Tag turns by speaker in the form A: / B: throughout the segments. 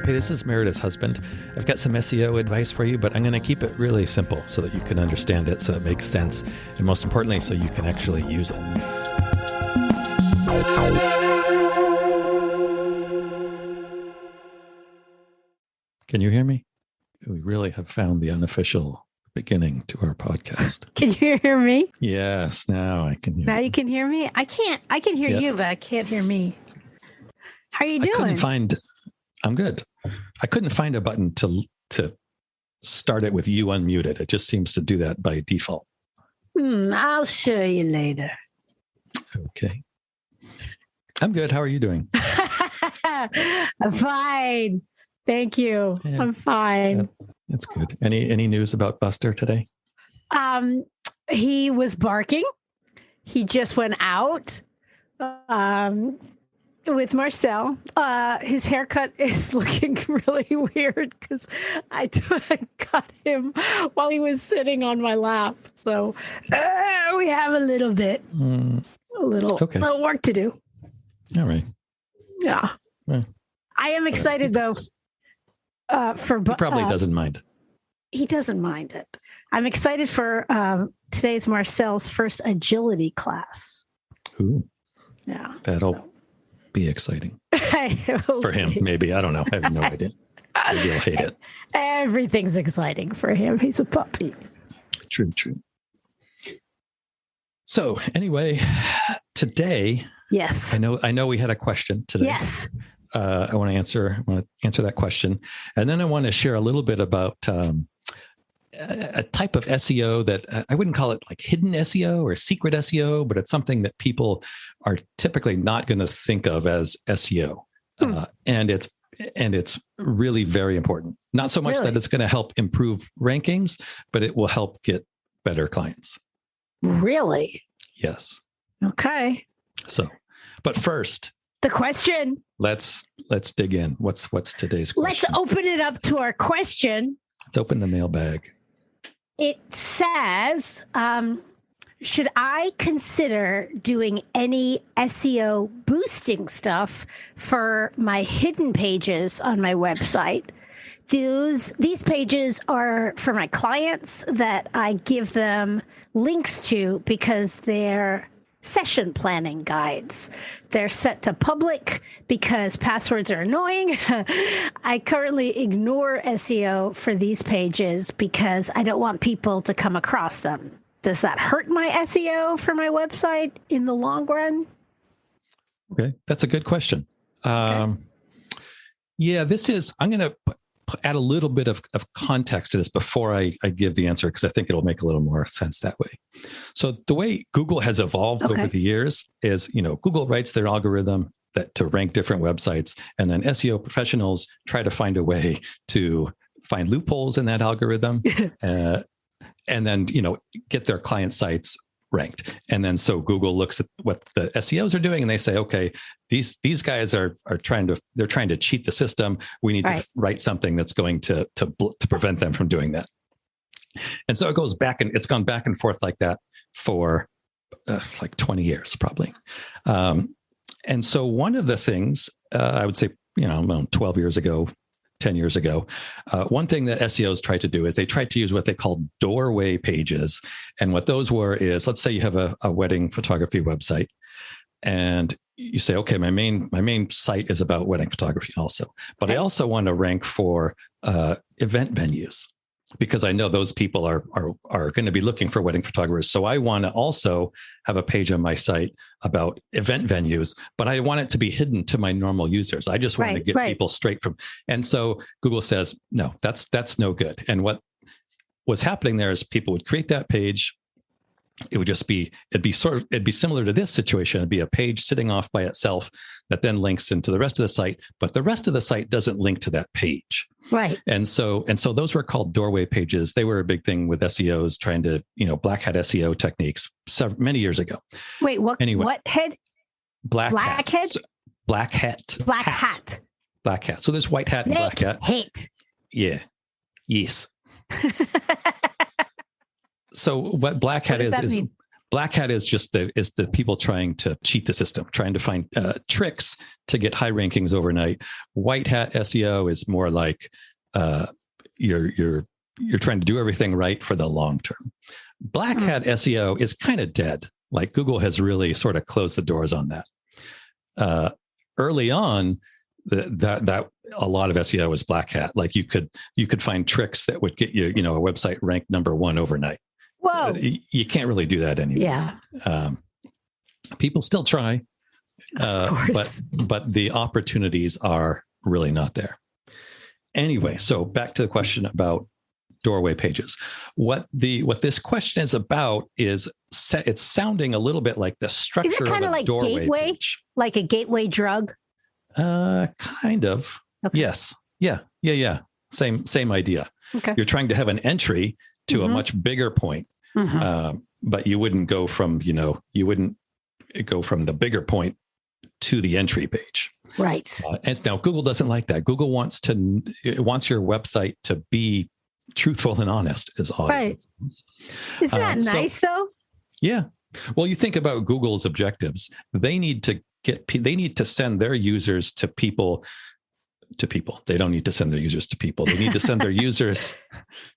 A: Hey, this is Meredith's husband. I've got some SEO advice for you, but I'm going to keep it really simple so that you can understand it, so it makes sense, and most importantly, so you can actually use it. Can you hear me? We really have found the unofficial beginning to our podcast.
B: Can you hear me?
A: Yes, now I can hear
B: Now
A: you.
B: You can hear me? I can hear you, but I can't hear me. How are you doing?
A: I'm good. I couldn't find a button to start it with you unmuted. It just seems to do that by default.
B: I'll show you later.
A: Okay. I'm good. How are you doing?
B: I'm fine. Thank you.
A: Yeah.
B: I'm fine.
A: That's good. Any news about Buster today?
B: He was barking. He just went out with Marcel. His haircut is looking really weird because I cut him while he was sitting on my lap. So we have a little work to do.
A: All right.
B: Yeah. I am excited though. For
A: he probably doesn't mind.
B: He doesn't mind it. I'm excited for today's Marcel's first agility class.
A: Ooh.
B: Yeah.
A: That'll be exciting. For him,
B: see.
A: Maybe. I don't know. I have no idea. Maybe he'll hate it.
B: Everything's exciting for him. He's a puppy.
A: True. So anyway, today.
B: Yes.
A: I know we had a question today.
B: Yes.
A: I want to answer that question. And then I want to share a little bit about a type of SEO that I wouldn't call it like hidden SEO or secret SEO, but it's something that people are typically not going to think of as SEO. And it's really very important. Not so much that it's going to help improve rankings, but it will help get better clients.
B: Really?
A: Yes.
B: Okay.
A: So, but first,
B: the question.
A: Let's dig in. What's today's question?
B: Let's open it up to our question.
A: Let's open the mailbag.
B: It says, should I consider doing any SEO boosting stuff for my hidden pages on my website? These pages are for my clients that I give them links to because they're session planning guides. They're set to public because passwords are annoying. I currently ignore SEO for these pages because I don't want people to come across them. Does that hurt my SEO for my website in the long run?
A: Okay, that's a good question. Okay. I'm going to add a little bit of context to this before I give the answer, because I think it'll make a little more sense that way. So the way Google has evolved over the years is, Google writes their algorithm to rank different websites, and then SEO professionals try to find a way to find loopholes in that algorithm, and then, get their client sites ranked. And then so Google looks at what the SEOs are doing and they say, okay, these guys are trying to cheat the system. We need to write something that's going to prevent them from doing that. And so it goes back, and it's gone back and forth like that for like 20 years, probably. And so one of the things I would say, 12 years ago, 10 years ago, one thing that SEOs tried to do is they tried to use what they called doorway pages. And what those were is, let's say you have a wedding photography website, and you say, okay, my main site is about wedding photography also, but I also want to rank for event venues, because I know those people are going to be looking for wedding photographers. So I want to also have a page on my site about event venues, but I want it to be hidden to my normal users. I just want to get people straight from. And so Google says, no, that's no good. And what was happening there is people would create that page. It'd be similar to this situation. It'd be a page sitting off by itself that then links into the rest of the site, but the rest of the site doesn't link to that page.
B: Right.
A: And so those were called doorway pages. They were a big thing with SEOs trying to, black hat SEO techniques many years ago.
B: Wait, what?
A: Anyway,
B: what head?
A: Black hat.
B: So,
A: black hat.
B: Black hat.
A: Black hat. So there's white hat and black hat.
B: Hate.
A: Yeah. Yes. So what black hat is Black hat is just the people trying to cheat the system, trying to find tricks to get high rankings overnight. White hat SEO is more like you're trying to do everything right for the long term. Black hat SEO is kind of dead. Like Google has really sort of closed the doors on that. Early on, that a lot of SEO was black hat. Like you could find tricks that would get you, a website ranked number 1 overnight.
B: Whoa!
A: You can't really do that anymore.
B: Yeah.
A: People still try,
B: of course.
A: but the opportunities are really not there. Anyway, so back to the question about doorway pages. What this question is about is it's sounding a little bit like the structure
B: Is it kind
A: of
B: of
A: a
B: like
A: doorway
B: gateway,
A: page.
B: like a gateway drug?
A: Kind of. Okay. Yes. Yeah. Same idea.
B: Okay.
A: You're trying to have an entry to a much bigger point, but you wouldn't go from the bigger point to the entry page.
B: Right.
A: And now Google doesn't like that. Google wants your website to be truthful and honest, as odd as it sounds.
B: Isn't that nice though?
A: Yeah. Well, you think about Google's objectives. They need to send their users to people. They don't need to send their users to people. They need to send their users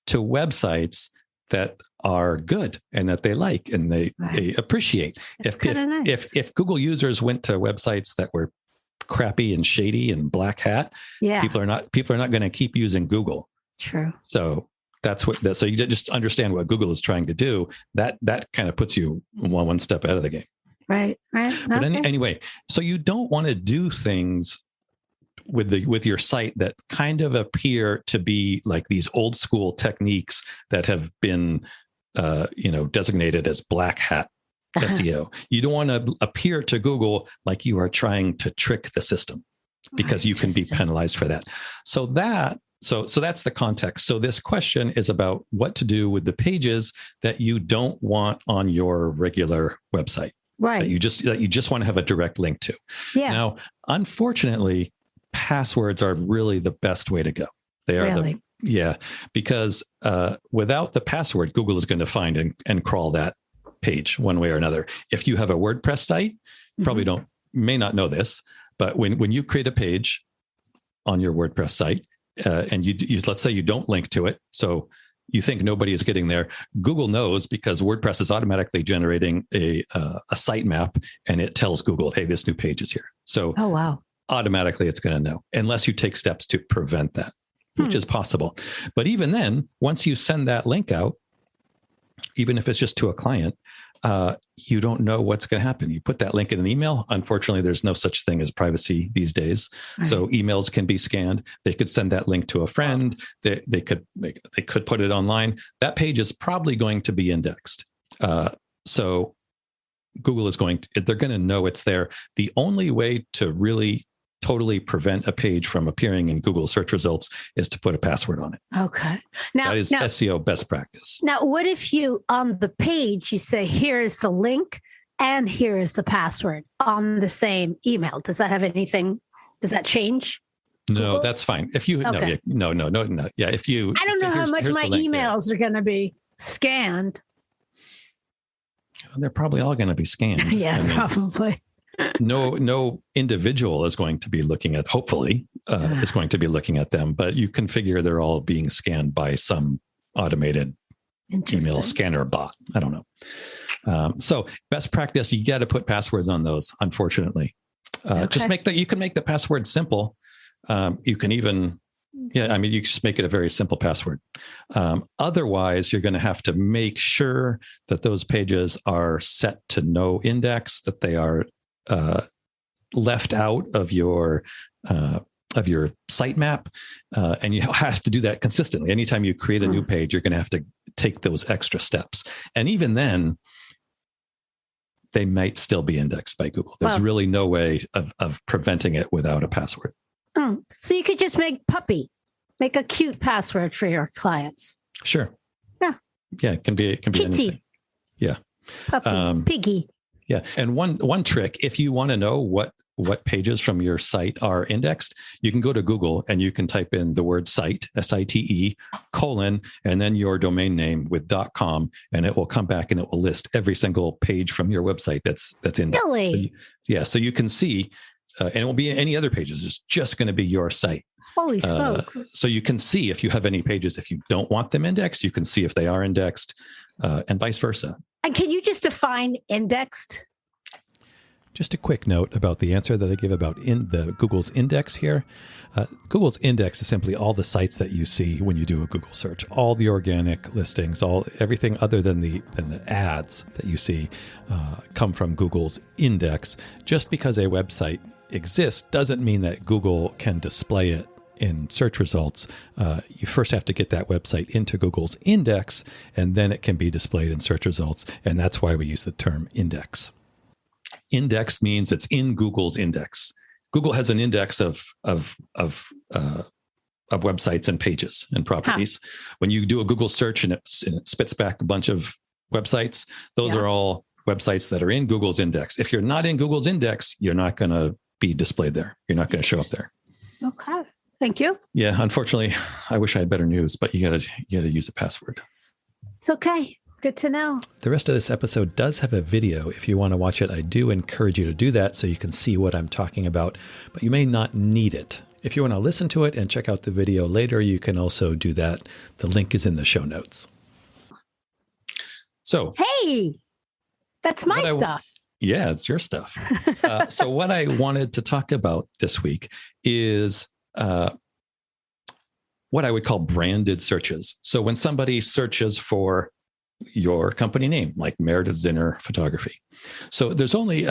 A: to websites that are good and that they like and they appreciate. If Google users went to websites that were crappy and shady and black hat, people are not going to keep using Google.
B: True.
A: So so you just understand what Google is trying to do. That kind of puts you one step ahead of the game.
B: Right.
A: But anyway, so you don't want to do things with your site that kind of appear to be like these old school techniques that have been, designated as black hat SEO. You don't want to appear to Google like you are trying to trick the system, because you can be penalized for that. So that's the context. So this question is about what to do with the pages that you don't want on your regular website.
B: Right.
A: That you just want to have a direct link to.
B: Yeah.
A: Now, unfortunately, passwords are really the best way to go. They are because without the password, Google is going to find and crawl that page one way or another. If you have a WordPress site, probably may not know this, but when you create a page on your WordPress site, and you let's say you don't link to it, so you think nobody is getting there, Google knows, because WordPress is automatically generating a sitemap, and it tells Google, hey, this new page is here. So automatically it's going to know, unless you take steps to prevent that, which is possible. But even then, once you send that link out, even if it's just to a client, you don't know what's going to happen. You put that link in an email. Unfortunately, there's no such thing as privacy these days. Right. So emails can be scanned. They could send that link to a friend. They could put it online. That page is probably going to be indexed. So Google is they're going to know it's there. The only way to really totally prevent a page from appearing in Google search results is to put a password on it.
B: Okay. Now
A: that is SEO best practice.
B: Now, what if you, on the page, you say, here is the link and here is the password on the same email? Does that change?
A: No,
B: Google?
A: That's fine. If you, no. Yeah. If you,
B: I don't know how much my emails are going to be scanned.
A: They're probably all going to be scanned.
B: Probably.
A: No individual is going to be looking at, hopefully, is going to be looking at them, but you can figure they're all being scanned by some automated email scanner bot. I don't know. So best practice, you got to put passwords on those, unfortunately. Just you can make the password simple. You can even, you just make it a very simple password. Otherwise, you're going to have to make sure that those pages are set to no index, that they are left out of your sitemap, and you have to do that consistently. Anytime you create a new page, you're going to have to take those extra steps. And even then, they might still be indexed by Google. There's really no way of preventing it without a password.
B: So you could just make a cute password for your clients.
A: Sure.
B: Yeah.
A: Yeah. It can be
B: Kitty.
A: anything. Yeah.
B: Puppy. Piggy.
A: Yeah. And one trick, if you want to know what what pages from your site are indexed, you can go to Google and you can type in the word site, SITE, colon, and then your domain name with .com, and it will come back and it will list every single page from your website that's indexed.
B: Really?
A: So you can see, and it won't be any other pages. It's just going to be your site.
B: Holy smokes.
A: So you can see if you have any pages. If you don't want them indexed, you can see if they are indexed, and vice versa.
B: And can you just define indexed?
C: Just a quick note about the answer that I give about Google's index here. Google's index is simply all the sites that you see when you do a Google search, all the organic listings, everything other than the ads that you see come from Google's index. Just because a website exists doesn't mean that Google can display it in search results. You first have to get that website into Google's index, and then it can be displayed in search results. And that's why we use the term index.
A: Index means it's in Google's index. Google has an index of websites and pages and properties. When you do a Google search and it spits back a bunch of websites, those are all websites that are in Google's index. If you're not in Google's index, you're not going to be displayed there. You're not going to show up there.
B: Okay. Thank you.
A: Yeah. Unfortunately, I wish I had better news, but you gotta use a password.
B: It's okay. Good to know.
C: The rest of this episode does have a video. If you want to watch it, I do encourage you to do that so you can see what I'm talking about, but you may not need it. If you want to listen to it and check out the video later, you can also do that. The link is in the show notes.
A: So,
B: hey, that's my stuff.
A: Yeah, it's your stuff. So what I wanted to talk about this week is what I would call branded searches. So when somebody searches for your company name, like Meredith Zinner Photography. So there's only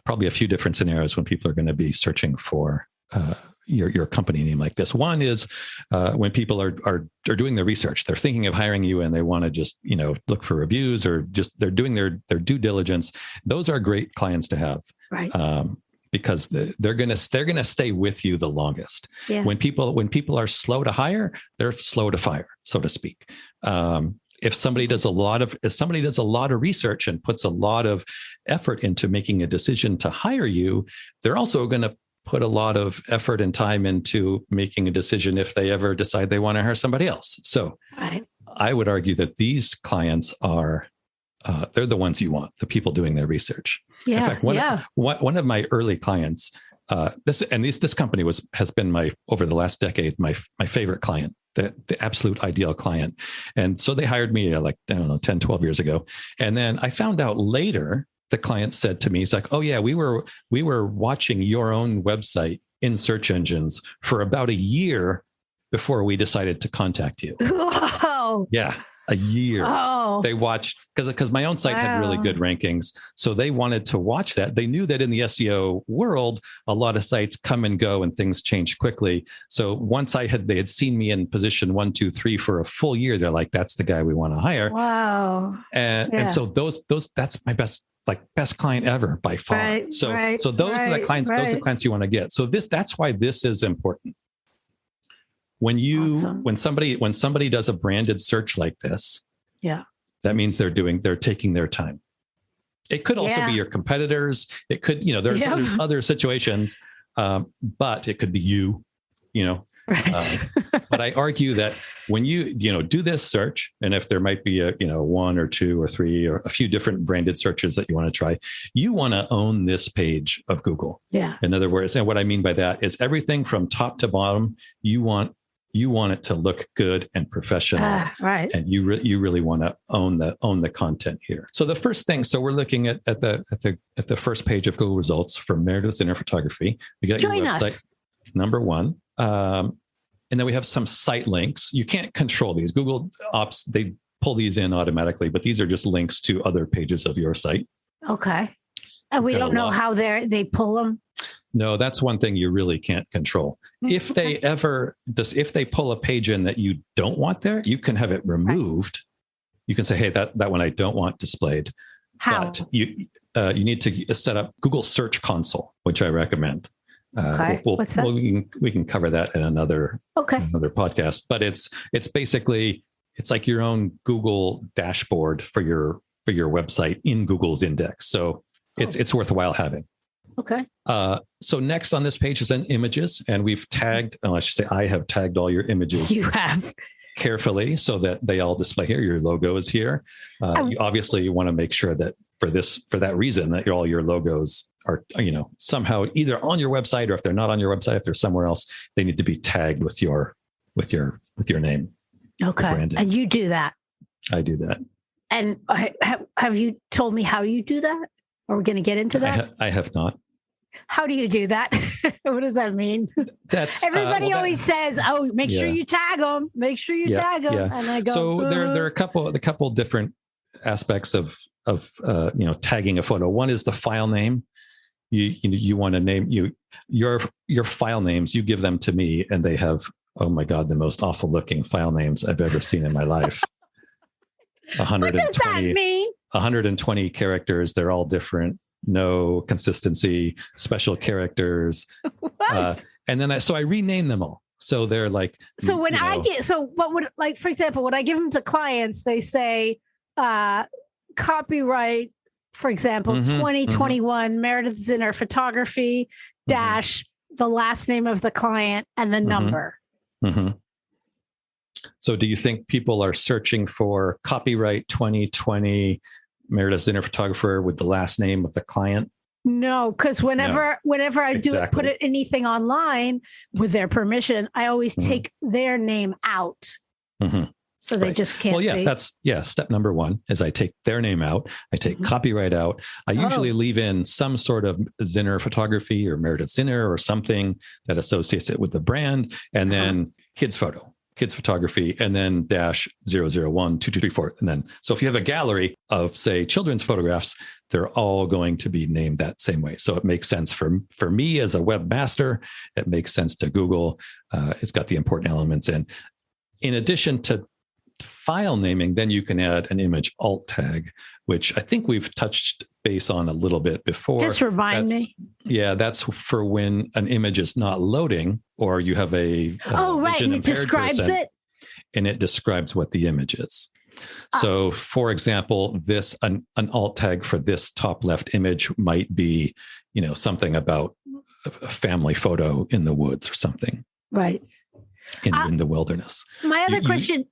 A: probably a few different scenarios when people are going to be searching for your company name like this. One is when people are doing their research, they're thinking of hiring you and they want to just look for reviews or just they're doing their due diligence. Those are great clients to have,
B: right?
A: Because they're gonna stay with you the longest.
B: Yeah.
A: When people are slow to hire, they're slow to fire, so to speak. If somebody does a lot of research and puts a lot of effort into making a decision to hire you, they're also going to put a lot of effort and time into making a decision if they ever decide they want to hire somebody else. So
B: right.
A: I would argue that these clients are, they're the ones you want, the people doing their research.
B: Yeah.
A: In fact, one of my early clients, this company has been over the last decade, my favorite client. The absolute ideal client. And so they hired me 10, 12 years ago. And then I found out later, the client said to me, he's like, oh yeah, we were watching your own website in search engines for about a year before we decided to contact you.
B: Whoa.
A: Yeah. A year.
B: Oh.
A: They watched because my own site had really good rankings. So they wanted to watch that. They knew that in the SEO world, a lot of sites come and go and things change quickly. So once they had seen me in position 1, 2, 3 for a full year, they're like, that's the guy we want to hire.
B: Wow.
A: And so those that's my best client ever by far.
B: Right,
A: so
B: right,
A: those are the clients, those are the clients you want to get. So that's why this is important. When somebody does a branded search like this, that means they're taking their time. It could also be your competitors. It could, there's other situations, but it could be you,
B: Right.
A: But I argue that when you do this search, and if there might be a 1 or 2 or 3 or a few different branded searches that you want to try, you want to own this page of Google.
B: Yeah.
A: In other words, and what I mean by that is everything from top to bottom, you want it to look good and professional,
B: right?
A: And you really want to own the content here. So the first thing, so we're looking at the first page of Google results for Meredith Zinner Photography. We got your website, number 1, and then we have some site links. You can't control these. Google Ops, they pull these in automatically, but these are just links to other pages of your site.
B: Okay, and we don't know how they pull them.
A: No, that's one thing you really can't control. If they pull a page in that you don't want there, you can have it removed. Right. You can say, hey, that one I don't want displayed.
B: How?
A: But you need to set up Google Search Console, which I recommend.
B: Okay. What's that?
A: We can cover that in another podcast. But it's basically, it's like your own Google dashboard for your website in Google's index. So it's worthwhile having.
B: Okay.
A: So next on this page is then images, and we've tagged, I should say I have tagged all your images.
B: You have.
A: Carefully so that they all display here. Your logo is here. You obviously want to make sure that for that reason, that all your logos are, somehow either on your website, or if they're not on your website, if they're somewhere else, they need to be tagged with your name.
B: Okay. And you do that.
A: I do that.
B: And have you told me how you do that? Are we going to get into that?
A: I have not.
B: How do you do that? What does that mean?
A: That's
B: everybody always says, "Oh, make sure you tag them. Make sure you tag them." Yeah. And I go,
A: so there are a couple different aspects of tagging a photo. One is the file name. You want to name your file names. You give them to me, and they have, oh my God, the most awful looking file names I've ever seen in my life. 120,
B: what does that mean?
A: 120 characters. They're all different. No consistency, special characters.
B: What?
A: And then I rename them all. So they're like,
B: so when what would, like, for example, when I give them to clients, they say, copyright, for example, 2021 Meredith Zinner photography dash the last name of the client and the number.
A: So do you think people are searching for copyright 2020 Meredith Zinner photographer with the last name of the client?
B: No, because whenever I put it anything online with their permission, I always take their name out. So they just can't.
A: Well, that's step number one is I take their name out. I take copyright out. I usually leave in some sort of Zinner photography or Meredith Zinner or something that associates it with the brand, and then kids photography, and then dash 001 2234. And then, so if you have a gallery of, say, children's photographs, they're all going to be named that same way. So it makes sense for me as a webmaster. It makes sense to Google. It's got the important elements in addition to file naming, then you can add an image alt tag, which I think we've touched base on a little bit before.
B: Just remind me.
A: Yeah, that's for when an image is not loading, or you have a
B: and it describes it,
A: and it describes what the image is. So, for example, an alt tag for this top left image might be, something about a family photo in the woods or something,
B: right?
A: In the wilderness.
B: My other question.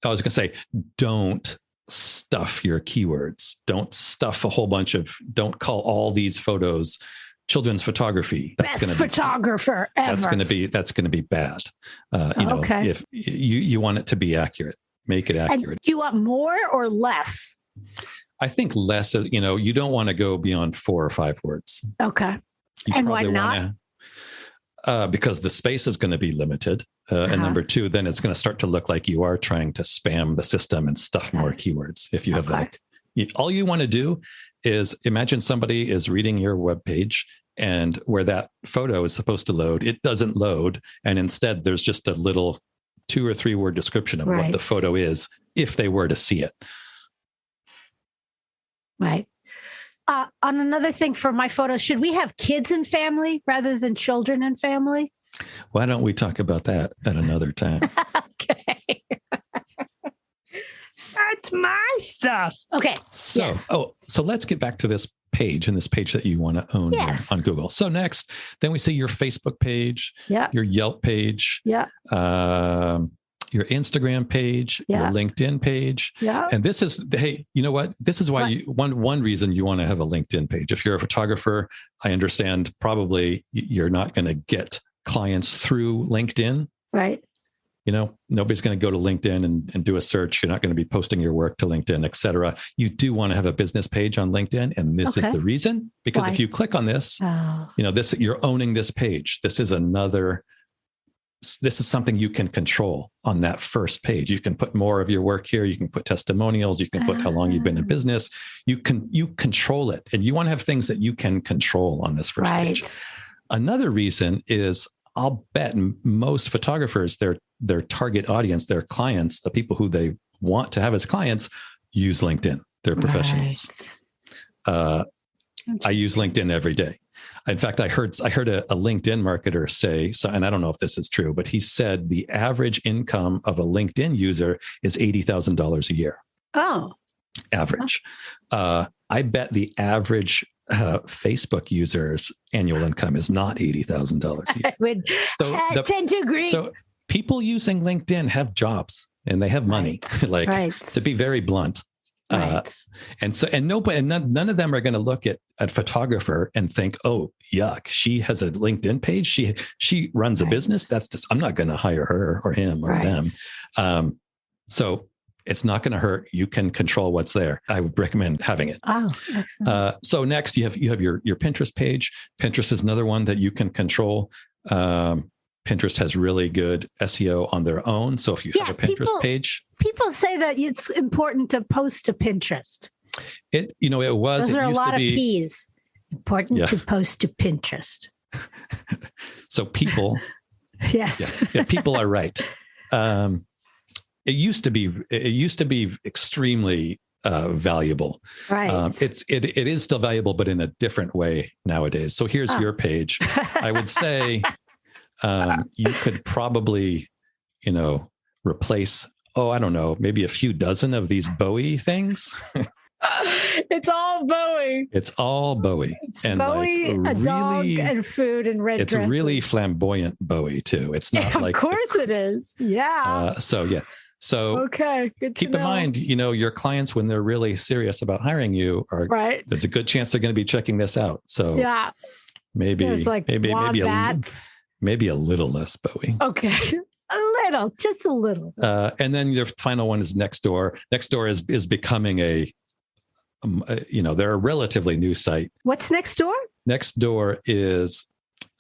A: I was going to say, don't stuff your keywords. Don't stuff a whole bunch don't call all these photos children's photography.
B: Best photographer ever.
A: That's going to be bad. If you want it to be accurate, make it accurate.
B: And you want more or less?
A: I think less, you don't want to go beyond 4 or 5 words.
B: Okay. And why not?
A: Because the space is going to be limited. And number 2, then it's going to start to look like you are trying to spam the system and stuff more keywords. If you have all you want to do is imagine somebody is reading your web page, and where that photo is supposed to load, it doesn't load. And instead there's just a little 2 or 3 word description of what the photo is, if they were to see it.
B: Right. On another thing for my photo, should we have kids and family rather than children and family?
A: Why don't we talk about that at another time?
B: Okay.
D: That's my stuff.
B: Okay.
A: So let's get back to this page, and this page that you want to own on Google. So next, then we see your Facebook page, your Yelp page, your Instagram page, your LinkedIn page. Yeah. And this is, hey, you know what? This is why one reason you want to have a LinkedIn page. If you're a photographer, I understand probably you're not going to get clients through LinkedIn.
B: Right.
A: Nobody's going to go to LinkedIn and do a search. You're not going to be posting your work to LinkedIn, et cetera. You do want to have a business page on LinkedIn. And this is the reason, because if you click on this, you're owning this page. This is something you can control on that first page. You can put more of your work here. You can put testimonials. You can put how long you've been in business. You control it. And you want to have things that you can control on this first page. Another reason is, I'll bet most photographers, their target audience, their clients, the people who they want to have as clients, use LinkedIn. They're professionals. I use LinkedIn every day. In fact, I heard a LinkedIn marketer say, and I don't know if this is true, but he said the average income of a LinkedIn user is $80,000 a year.
B: Oh,
A: average. I bet the average Facebook users' annual income is not $80,000.
B: I would tend to agree.
A: So people using LinkedIn have jobs and they have money, to be very blunt.
B: Right.
A: None of them are going to look at a photographer and think, oh, yuck, she has a LinkedIn page. She runs a business. That's just, I'm not going to hire her or him or them. So it's not going to hurt. You can control what's there. I would recommend having it.
B: Oh, excellent.
A: So next you have your Pinterest page. Pinterest is another one that you can control. Pinterest has really good SEO on their own. So if you have a Pinterest page,
B: people say that it's important to post to Pinterest.
A: Those
B: are a lot of P's. Important to post to Pinterest.
A: So people,
B: yes,
A: people are right. It used to be extremely valuable.
B: Right.
A: It is still valuable, but in a different way nowadays. So here's your page. I would say you could probably, replace, I don't know, maybe a few dozen of these Bowie things.
B: It's all Bowie.
A: It's all Bowie.
B: It's Bowie, a dog, and food and red dresses.
A: It's really flamboyant Bowie too. It's not
B: of course it is. Yeah.
A: So
B: okay, good to
A: keep in mind, your clients, when they're really serious about hiring you, there's a good chance they're going to be checking this out. So maybe maybe a little less Bowie.
B: Okay. Just a little.
A: And then your final one is Nextdoor. Nextdoor is becoming they're a relatively new site.
B: What's Nextdoor?
A: Nextdoor is,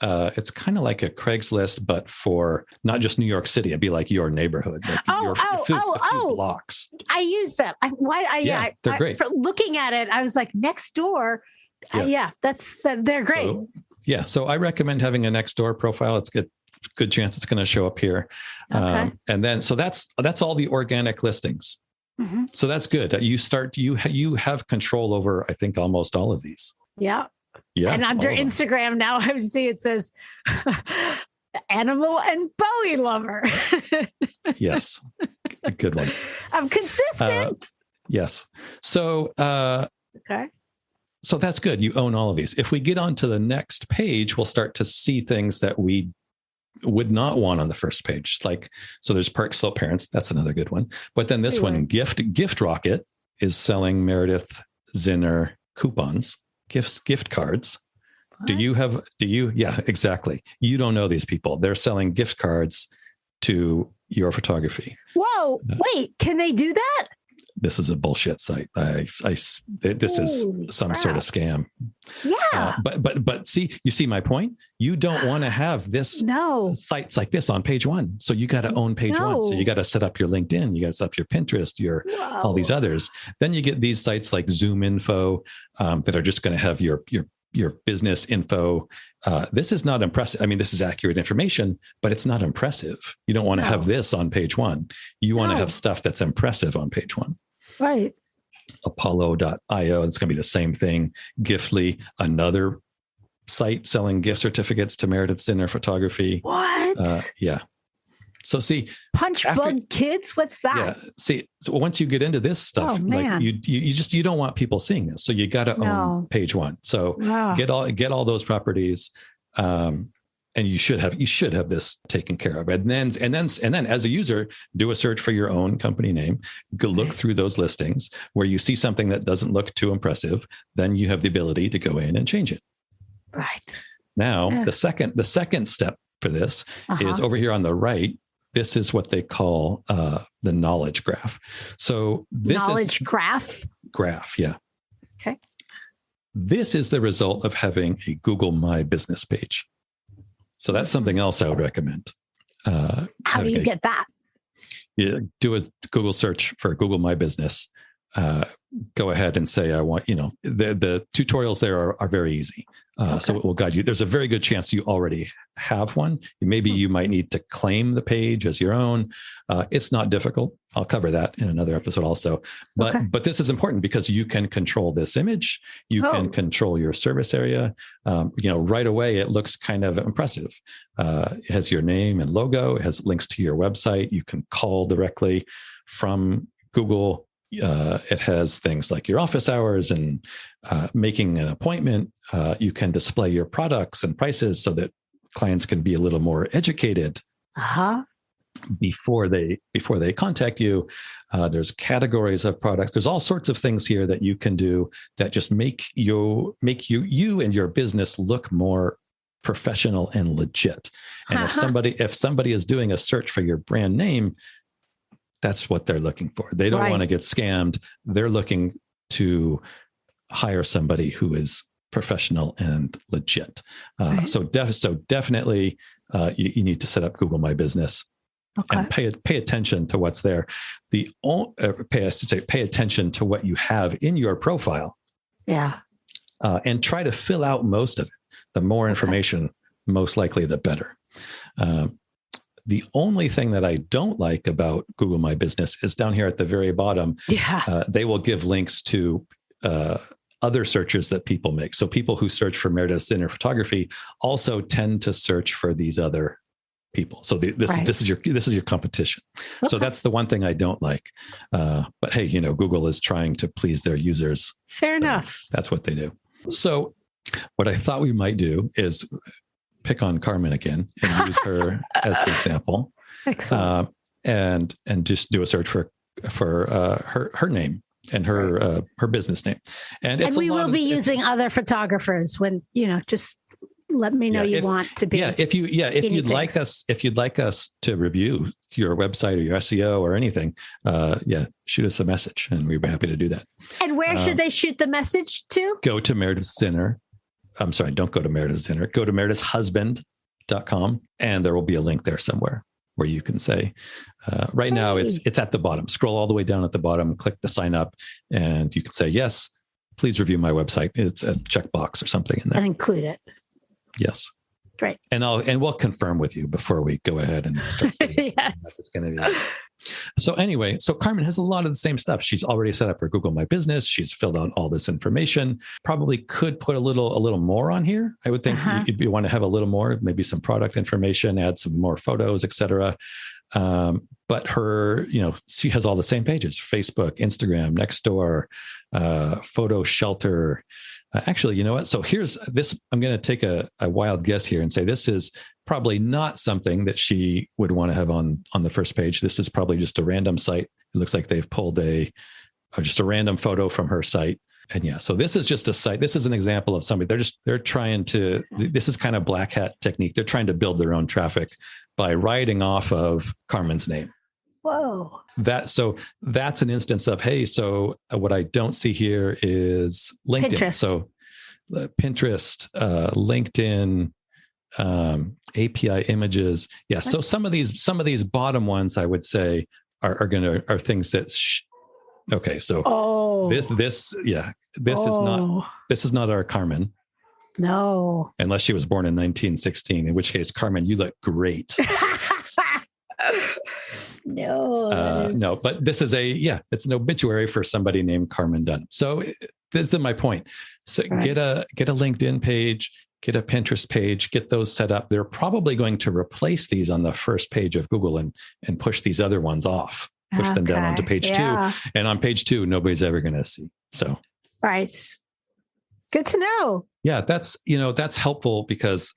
A: it's kind of like a Craigslist, but for not just New York City. It'd be like your neighborhood, like a few blocks.
B: I use them.
A: They're great.
B: For looking at it, I was like, Nextdoor. They're great.
A: So I recommend having a Nextdoor profile. It's good chance it's going to show up here.
B: Okay.
A: And then, so that's all the organic listings.
B: Mm-hmm.
A: So that's good. You have control over, I think, almost all of these.
B: Yeah.
A: Yeah.
B: And under Instagram now, I would see it says animal and Bowie lover.
A: Yes. A good one.
B: I'm consistent.
A: Yes. So,
B: okay.
A: So that's good. You own all of these. If we get on to the next page, we'll start to see things that we would not want on the first page. So there's Park Slope Parents. That's another good one. But then this one, Gift Rocket, is selling Meredith Zinner coupons, gift cards.
B: What?
A: Yeah, exactly. You don't know these people. They're selling gift cards to your photography.
B: Whoa, wait, can they do that?
A: This is a bullshit site. This is some sort of scam.
B: Yeah.
A: But you see my point? You don't want to have sites like this on page one. So you got to own page one. So you got to set up your LinkedIn. You got to set up your Pinterest, all these others. Then you get these sites like Zoom Info that are just going to have your business info. This is not impressive. I mean, this is accurate information, but it's not impressive. You don't want to have this on page one. You want to have stuff that's impressive on page one.
B: Right.
A: Apollo.io. It's going to be the same thing. Giftly, another site selling gift certificates to Meredith Zinner Photography.
B: What?
A: Yeah. So see,
B: Punchbug Kids. What's that?
A: Yeah. See, so once you get into this stuff, you don't want people seeing this. So you got to own page one. So get all those properties. And you should have this taken care of. And then as a user, do a search for your own company name, go look through those listings where you see something that doesn't look too impressive. Then you have the ability to go in and change it.
B: Right.
A: Now, the second step for this is over here on the right. This is what they call the knowledge graph. So this graph. Yeah.
B: Okay.
A: This is the result of having a Google My Business page. So that's something else I would recommend.
B: How do you get that?
A: You do a Google search for Google My Business. Go ahead and say, I want, the tutorials there are very easy. So it will guide you. There's a very good chance you already have one. Maybe you might need to claim the page as your own. It's not difficult. I'll cover that in another episode also. But this is important because you can control this image. You can control your service area. Right away, it looks kind of impressive. It has your name and logo. It has links to your website. You can call directly from Google It has things like your office hours and making an appointment. You can display your products and prices so that clients can be a little more educated before they contact you. There's categories of products. There's all sorts of things here that you can do that just make you and your business look more professional and legit. And if somebody is doing a search for your brand name, that's what they're looking for. They don't want to get scammed. They're looking to hire somebody who is professional and legit. So definitely you need to set up Google My Business and pay attention to what's there. Pay attention to what you have in your profile.
B: Yeah.
A: And try to fill out most of it. The more information, most likely the better. The only thing that I don't like about Google My Business is down here at the very bottom. Yeah. They will give links to other searches that people make. So people who search for Meredith Zinner photography also tend to search for these other people. So this is your competition. Okay. So that's the one thing I don't like. But hey, Google is trying to please their users.
B: Fair enough.
A: That's what they do. So what I thought we might do is pick on Carmen again and use her as the example.
B: Excellent.
A: And just do a search for her name and her business name. And
B: we will be using other photographers when, just let me know you want to be.
A: Yeah. If you'd like us to review your website or your SEO or anything, shoot us a message and we'd be happy to do that.
B: And where should they shoot the message to?
A: Go to Meredith Zinner. I'm sorry, don't go to Meredith Zinner. Go to meredithhusband.com and there will be a link there somewhere where you can say, right now it's at the bottom. Scroll all the way down at the bottom, click the sign up, and you can say, yes, please review my website. It's a checkbox or something in there.
B: And include it.
A: Yes.
B: Great.
A: And we'll confirm with you before we go ahead and start.
B: Yes.
A: It's going to be. So anyway, Carmen has a lot of the same stuff. She's already set up her Google My Business. She's filled out all this information. Probably could put a little more on here. I would think you want to have a little more, maybe some product information, add some more photos, etc. But her, she has all the same pages: Facebook, Instagram, Nextdoor, Photo Shelter. Actually, you know what? So here's this. I'm going to take a wild guess here and say this is probably not something that she would want to have on the first page. This is probably just a random site. It looks like they've pulled just a random photo from her site. And so this is just a site. This is an example of somebody. They're trying to, this is kind of black hat technique. They're trying to build their own traffic by writing off of Carmen's name.
B: Whoa.
A: So that's an instance of, hey, so what I don't see here is LinkedIn.
B: Pinterest.
A: So Pinterest, LinkedIn, API images. Yeah. So some of these bottom ones I would say are things that, okay. So this is not our Carmen.
B: No. Unless
A: she was born in 1916, in which case, Carmen, you look great.
B: No,
A: but this is it's an obituary for somebody named Carmen Dunn. So this is my point. So get a LinkedIn page, get a Pinterest page, get those set up. They're probably going to replace these on the first page of Google and push these other ones off, push them down onto page 2. And on page 2, nobody's ever going to see. So,
B: right. Good to know.
A: Yeah, that's helpful because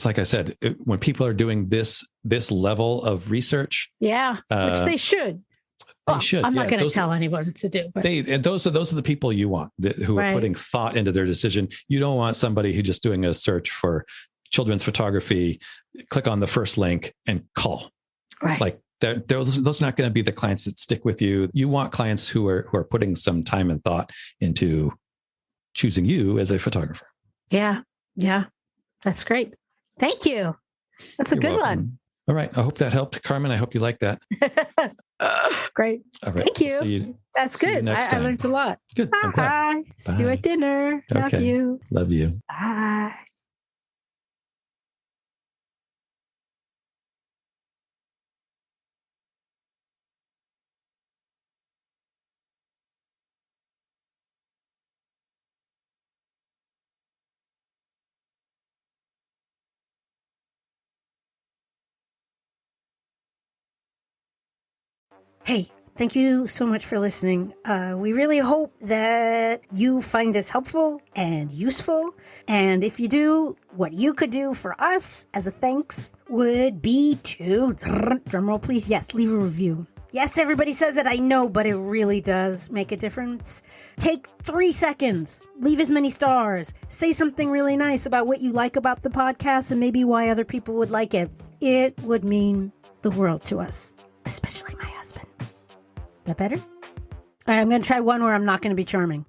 A: like I said, when people are doing this level of research,
B: which they should. I'm not going to tell anyone to do. But.
A: Those are the people you want who are putting thought into their decision. You don't want somebody who's just doing a search for children's photography. Click on the first link and call.
B: Right.
A: Like those are not going to be the clients that stick with you. You want clients who are putting some time and thought into choosing you as a photographer.
B: Yeah. That's great. Thank you. That's a good one.
A: All right. I hope that helped, Carmen. I hope you like that.
B: Great.
A: All right.
B: Thank you. That's good. I learned a lot.
A: Good.
B: Bye. See you at dinner.
A: Okay.
B: Love you.
A: Love you.
B: Bye.
E: Hey, Thank you so much for listening. We really hope that you find this helpful and useful. And if you do, what you could do for us as a thanks would be to, drumroll please, yes, leave a review. Yes, everybody says it, I know, but it really does make a difference. Take 3 seconds, leave as many stars, say something really nice about what you like about the podcast and maybe why other people would like it. It would mean the world to us, especially my husband. That better? All right, I'm going to try one where I'm not going to be charming.